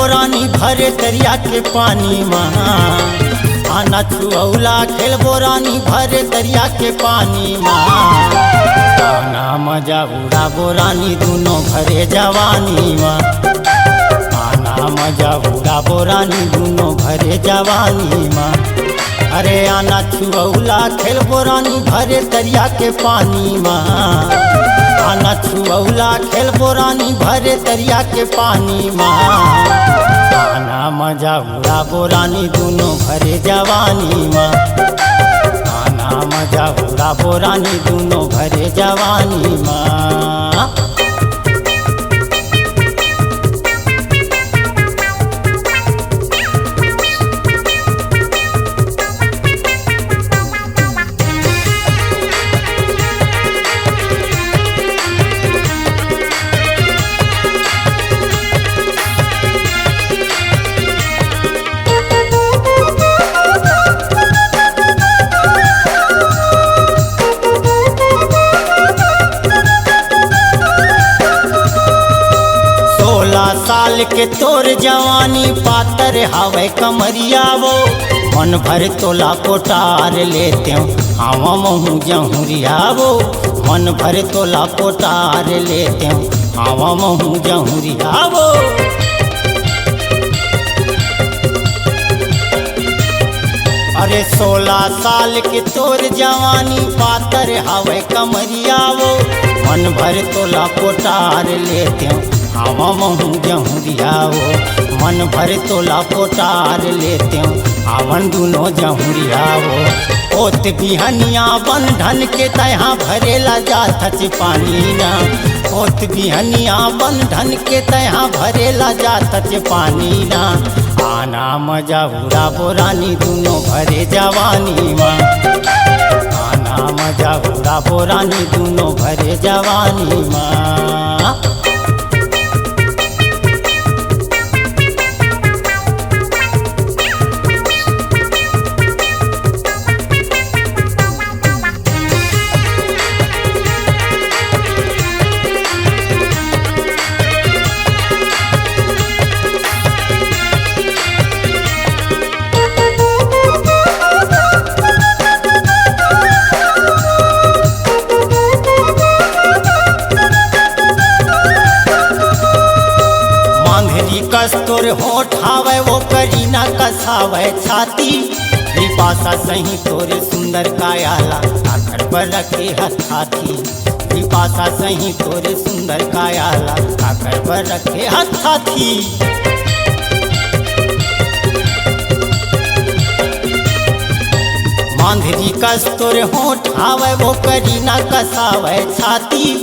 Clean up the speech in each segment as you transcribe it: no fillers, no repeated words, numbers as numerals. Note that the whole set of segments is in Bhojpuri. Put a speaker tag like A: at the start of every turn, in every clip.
A: बोरानी भरे दरिया के पानी माँ। आना छुअला खेल बोरानी भरे दरिया के पानी माँ। आना मजा उड़ा बोरानी दोनों भरे जवानी माँ। आना मजा उड़ा बोरानी दोनों भरे जवानी माँ। अरे आना छुअला खेल बोरानी भरे दरिया के पानी माँ। आना छुअला खेल बोरानी भरे दरिया के पानी माँ। आना मजा उड़ा बोरानी दोनों भरे जवानी माँ। आना मजा उड़ा बोरानी दोनों भरे जवानी माँ। साल के तोर जवानी पातर हवे कमरिया वो। मन भर तोला पोटार लेते हवा महू जहुरिया वो। मन भर तोला पोटार लेते हवा महू जहुरिया वो। अरे 16 साल के तोर जवानी पातर हवे कमरिया वो। मन भर तोला पोटार लेते हवा महू जहुरिया वो। मन भर तोला पोटार लेते आवन दोनों जहुरिया वो। ओत बिहनिया बंधन के तहाँ भरेला जात पानी ना। ओत बिहनिया बंधन के तहाँ भरेला जात पानी ना। आना मजा उड़ा बोरानी दोनों भरे जवानी माँ। आना मजा उड़ा बोरानी दोनों भरे जवानी माँ। कस्तूर होठ हावे वो करीना कसावे छाती। विपाशा सही तोरे सुंदर कायाला आखर पर रखे हथाथी। विपाशा सही तोरे सुंदर कायाला आखर पर रखे हथाथी। मांधरी कस्तूर होठ हावे वो करीना कसावे छाती।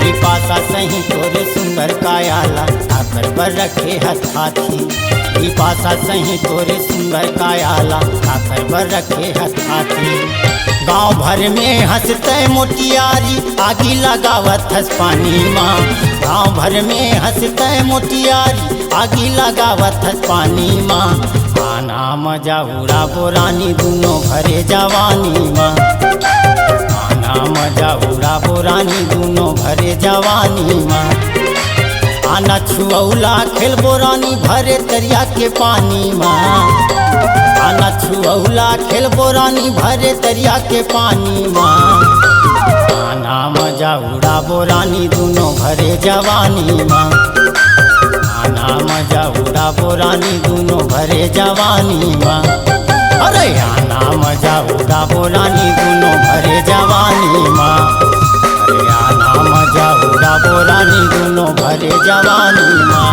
A: विपाशा सही तोरे सुंदर कायाला आखर पर रखे हथाथी। विपाशा सही तोरे सुंदर कायाला आखर पर रखे हथाथी। गाँव भर में हंसते मोटियारी आगी लगावत हस पानी माँ। गाँव भर में हंसते मोटियारी आगी लगावत हस पानी माँ। आना मजा उड़ा बोरानी दोनों भरे जवानी माँ। आना मजा उड़ा बोरानी दोनों भरे जवानी माँ। आना छुअला खेल बोरानी भरे दरिया के पानी माँ। आना छुअला खेल बोरानी भरे दरिया के पानी माँ। आना मजा उड़ा बोरानी दोनों भरे जवानी माँ। आना मजा उड़ा बोरानी दोनों भरे जवानी माँ। अरे आना मजा उड़ा बोरानी दोनों भरे जवानी माँ। अरे आना मजा उड़ा बोरानी दोनों भरे जवानी माँ।